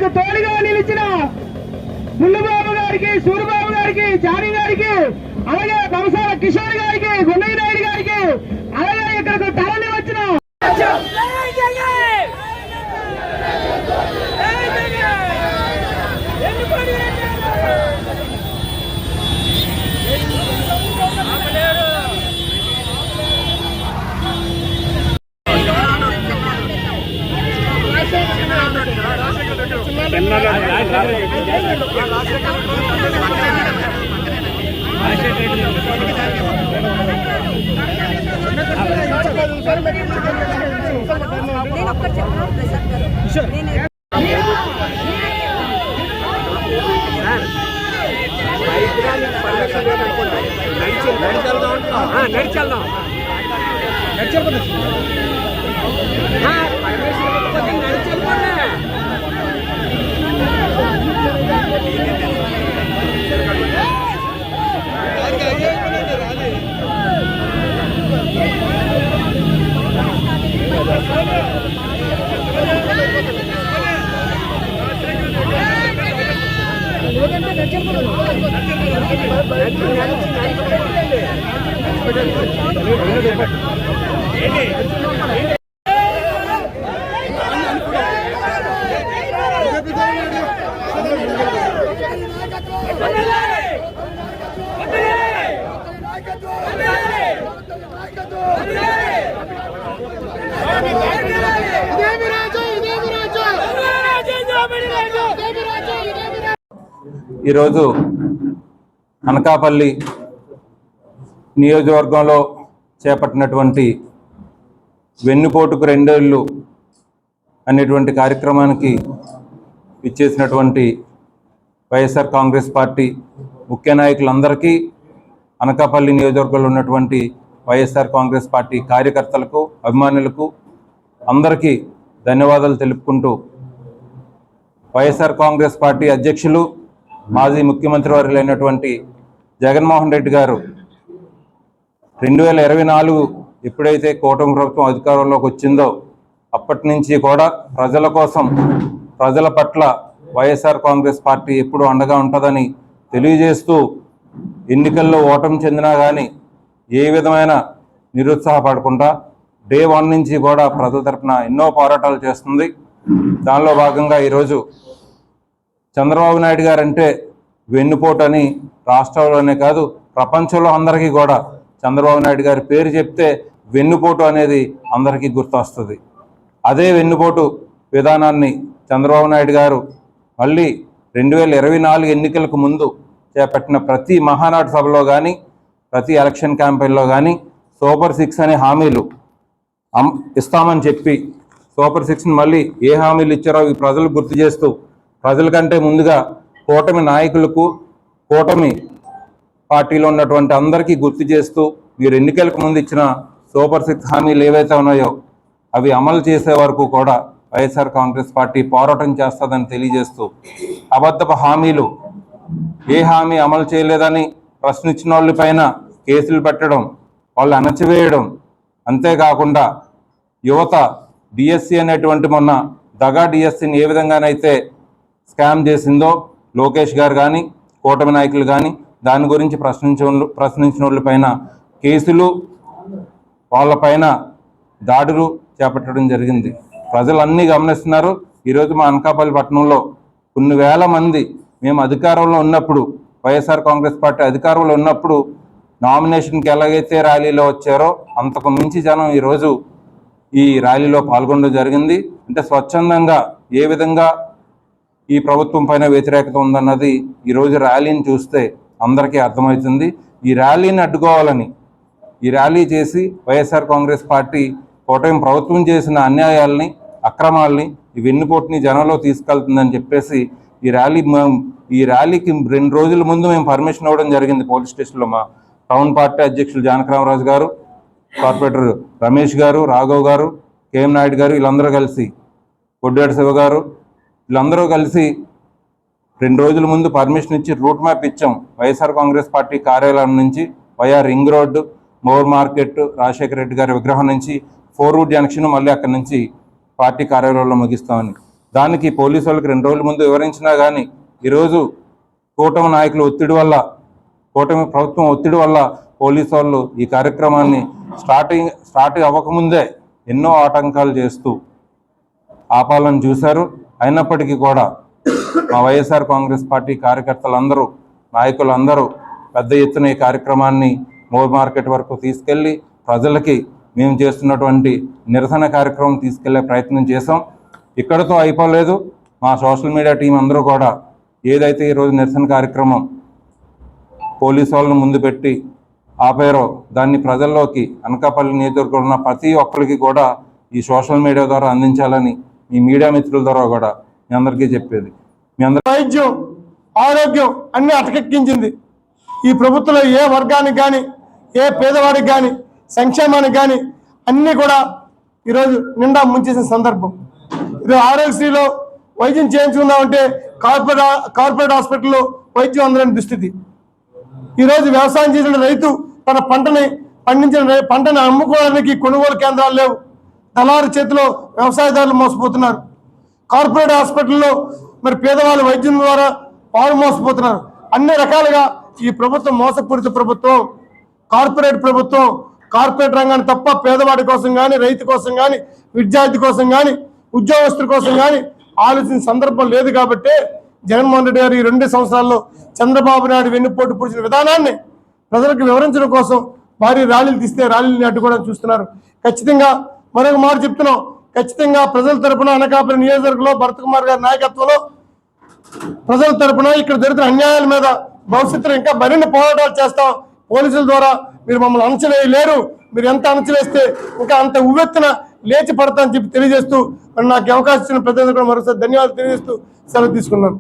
మీకు తోడుగా నిలిచిన మున్నుబాబు గారికి, సూరిబాబు గారికి, జానీ గారికి, అలాగే బంసాల కిషోర్ గారికి, గుండయ్య నాయుడు గారికి, అలాగే ఇక్కడికి తరలి వచ్చిన ఈరోజు అనకాపల్లి నియోజకవర్గంలో చేపట్టినటువంటి వెన్నుపోటుకు రెండేళ్ళు అనేటువంటి కార్యక్రమానికి ఇచ్చేసినటువంటి వైఎస్ఆర్ కాంగ్రెస్ పార్టీ ముఖ్య నాయకులందరికీ, అనకాపల్లి నియోజకవర్గంలో ఉన్నటువంటి వైఎస్ఆర్ కాంగ్రెస్ పార్టీ కార్యకర్తలకు, అభిమానులకు అందరికీ ధన్యవాదాలు తెలుపుకుంటూ, వైఎస్ఆర్ కాంగ్రెస్ పార్టీ అధ్యక్షులు మాజీ ముఖ్యమంత్రి వర్యులైనటువంటి జగన్మోహన్ రెడ్డి గారు 2024 ఎప్పుడైతే కూటమి ప్రభుత్వం అధికారంలోకి వచ్చిందో అప్పటి నుంచి కూడా ప్రజల కోసం, ప్రజల పట్ల వైఎస్ఆర్ కాంగ్రెస్ పార్టీ ఎప్పుడూ అండగా ఉంటుందని తెలియజేస్తూ, ఎన్నికల్లో ఓటమి చెందినా కానీ ఏ విధమైన నిరుత్సాహపడకుండా డే 1 నుంచి కూడా ప్రజల తరఫున ఎన్నో పోరాటాలు చేస్తుంది. దానిలో భాగంగా ఈరోజు చంద్రబాబు నాయుడు గారు అంటే వెన్నుపోటు అని రాష్ట్రంలోనే కాదు ప్రపంచంలో అందరికీ కూడా చంద్రబాబు నాయుడు గారి పేరు చెప్తే వెన్నుపోటు అనేది అందరికీ గుర్తొస్తుంది. అదే వెన్నుపోటు విధానాన్ని చంద్రబాబు నాయుడు గారు మళ్ళీ 2024 ఎన్నికలకు ముందు చేపట్టిన ప్రతి మహానాడు సభలో కానీ, ప్రతి ఎలక్షన్ క్యాంపెయిన్లో కానీ సూపర్ 6 అనే హామీలు ఇస్తామని చెప్పి, సూపర్ 6ని మళ్ళీ ఏ హామీలు ఇచ్చారో ఈ ప్రజలు గుర్తు చేస్తూ, ప్రజల కంటే ముందుగా కూటమి నాయకులకు, కూటమి పార్టీలో ఉన్నటువంటి అందరికీ గుర్తు చేస్తూ, మీరు ఎన్నికలకు ముందు ఇచ్చిన సూపర్ 6 హామీలు ఏవైతే ఉన్నాయో అవి అమలు చేసే వరకు కూడా వైఎస్ఆర్ కాంగ్రెస్ పార్టీ పోరాటం చేస్తుందని తెలియజేస్తూ, అబద్ధపు హామీలు ఏ హామీ అమలు చేయలేదని ప్రశ్నించిన వాళ్ళ పైన కేసులు పెట్టడం, వాళ్ళు అణచివేయడం, అంతేకాకుండా యువత డిఎస్సి అనేటువంటి మొన్న దగా డిఎస్సిని ఏ విధంగానైతే స్కామ్ చేసిందో లోకేష్ గారు కానీ, కూటమి నాయకులు కానీ దాని గురించి ప్రశ్నించిన వాళ్ళ పైన కేసులు, వాళ్ళపైన దాడులు చేపట్టడం జరిగింది. ప్రజలన్నీ గమనిస్తున్నారు. ఈరోజు మా అనకాపల్లి పట్టణంలో కొన్ని వేల మంది మేము అధికారంలో ఉన్నప్పుడు, వైఎస్ఆర్ కాంగ్రెస్ పార్టీ అధికారంలో ఉన్నప్పుడు నామినేషన్కి ఎలాగైతే ర్యాలీలో వచ్చారో అంతకు మించి జనం ఈరోజు ఈ ర్యాలీలో పాల్గొనడం జరిగింది. అంటే స్వచ్ఛందంగా ఏ విధంగా ఈ ప్రభుత్వం పైన వ్యతిరేకత ఉందన్నది ఈరోజు ర్యాలీని చూస్తే అందరికీ అర్థమవుతుంది. ఈ ర్యాలీని అడ్డుకోవాలని ఈ ర్యాలీ చేసి వైఎస్ఆర్ కాంగ్రెస్ పార్టీ కూటమి ప్రభుత్వం చేసిన అన్యాయాల్ని, అక్రమాల్ని, ఈ వెన్నుపోటుని జనంలో తీసుకెళ్తుందని చెప్పేసి ఈ ర్యాలీకి 2 రోజుల ముందు మేము పర్మిషన్ ఇవ్వడం జరిగింది పోలీస్ స్టేషన్లో. మా టౌన్ పార్టీ అధ్యక్షులు జానకరామరాజు గారు, కార్పొరేటర్ రమేష్ గారు, రాఘవ్ గారు, కేఎం నాయుడు గారు, వీళ్ళందరూ కలిసి, కొడ్డేటి శివ గారు, వీళ్ళందరూ కలిసి 2 రోజుల ముందు పర్మిషన్ ఇచ్చి రూట్ మ్యాప్ ఇచ్చాం. వైఎస్ఆర్ కాంగ్రెస్ పార్టీ కార్యాలయం నుంచి via ring road, more market, Rajasekhara Reddy గారి విగ్రహం నుంచి 4 రూట్ జంక్షన్, మళ్ళీ అక్కడి నుంచి పార్టీ కార్యాలయంలో ముగిస్తామని. దానికి పోలీసు వాళ్ళకి 2 రోజుల ముందు వివరించినా కానీ ఈరోజు కూటమి నాయకుల ఒత్తిడి వల్ల, కూటమి ప్రభుత్వం ఒత్తిడి వల్ల పోలీసు వాళ్ళు ఈ కార్యక్రమాన్ని స్టార్ట్ అవ్వకముందే ఎన్నో ఆటంకాలు చేస్తూ ఆపాలని చూశారు. అయినప్పటికీ కూడా మా వైఎస్ఆర్ కాంగ్రెస్ పార్టీ కార్యకర్తలందరూ, నాయకులందరూ పెద్ద ఎత్తున ఈ కార్యక్రమాన్ని మోర్ మార్కెట్ వరకు తీసుకెళ్ళి ప్రజలకి మేము చేస్తున్నటువంటి నిరసన కార్యక్రమం తీసుకెళ్లే ప్రయత్నం చేసాం. ఇక్కడతో అయిపోలేదు. మా సోషల్ మీడియా టీం అందరూ కూడా ఏదైతే ఈరోజు నిరసన కార్యక్రమం పోలీసు వాళ్ళను ముందు పెట్టి ఆపారో దాన్ని ప్రజల్లోకి, అనకాపల్లి నియోజకవర్గంలో ఉన్న ప్రతి ఒక్కరికి కూడా ఈ సోషల్ మీడియా ద్వారా అందించాలని మీ మీడియా మిత్రుల ద్వారా కూడా మీ అందరికీ చెప్పేది. మీ అందరూ వైద్యం, ఆరోగ్యం అన్నీ అటకెక్కించింది. ఈ ప్రభుత్వంలో ఏ వర్గానికి కానీ, ఏ పేదవాడికి కానీ, సంక్షేమానికి కానీ అన్నీ కూడా ఈరోజు నిండా ముంచేసిన సందర్భం. ఈరోజు ఆరోగ్యశ్రీలో వైద్యం చేయించుకుందామంటే కార్పొరేట్ హాస్పిటల్లో వైద్యం అందలేని దుస్థితి. ఈరోజు వ్యవసాయం చేసిన రైతు తన పండించిన పంటని అమ్ముకోవడానికి కొనుగోలు కేంద్రాలు లేవు. దళారు చేతిలో వ్యవసాయదారులు మోసపోతున్నారు. కార్పొరేట్ హాస్పిటల్లో మరి పేదవాళ్ళు వైద్యం ద్వారా వారు మోసపోతున్నారు. అన్ని రకాలుగా ఈ ప్రభుత్వం మోసపూరిత ప్రభుత్వం, కార్పొరేట్ ప్రభుత్వం. కార్పొరేట్ రంగాన్ని తప్ప పేదవాడి కోసం కానీ, రైతు కోసం కానీ, విద్యార్థి కోసం కానీ, ఉద్యోగస్తుల కోసం కానీ ఆలోచించిన సందర్భం లేదు. కాబట్టి జగన్మోహన్ రెడ్డి గారు ఈ 2 సంవత్సరాల్లో చంద్రబాబు నాయుడు వెన్నుపోటు పొడిచిన విధానాన్ని ప్రజలకు వివరించడం కోసం భారీ ర్యాలీలు తీస్తే ర్యాలీని అడ్డుకోవడం చూస్తున్నారు. ఖచ్చితంగా మరొక మాట చెప్తున్నాం, ఖచ్చితంగా ప్రజల తరపున అనకాపల్లి నియోజకవర్గంలో భరత్ కుమార్ గారి నాయకత్వంలో ప్రజల తరపున ఇక్కడ జరుగుతున్న అన్యాయాల మీద భవిష్యత్తులో ఇంకా మరిన్ని పోరాటాలు చేస్తాం. పోలీసుల ద్వారా మీరు మమ్మల్ని అణచివేయలేరు, మీరు ఎంత అణచివేస్తే ఇంకా అంత ఉవ్వెత్తున లేచి పడతామని చెప్పి తెలియజేస్తూ మరి నాకు అవకాశం ఇచ్చిన ప్రజలకు మరోసారి ధన్యవాదాలు తెలియజేస్తూ సెలవు తీసుకున్నాను.